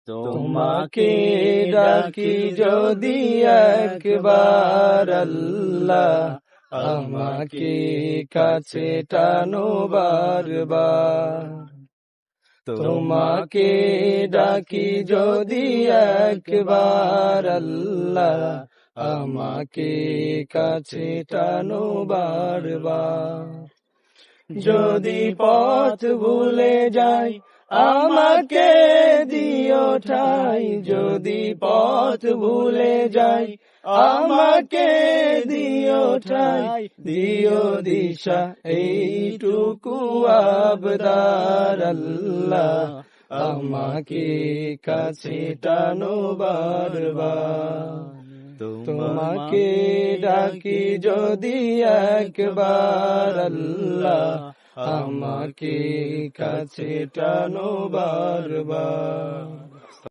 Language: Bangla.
তোমাকে ডাকি যদি একবার আল্লাহ, আমাকে কাছে টানো বারবার। তোমাকে ডাকি যদি একবার আল্লাহ, আমাকে কাছে টানো বারবার। যদি পথ ভুলে যাই আমাকে দিও ঠাই, যদি পথ ভুলে যাই আমাকে দিও ঠাই, দিও দিশা এইটুকু আবদার আল্লাহ, আমাকে কাছে টানো বারবার। তোমাকে ডাকি যদি একবার আল্লাহ, আমাকে কাছে টানো বারবার।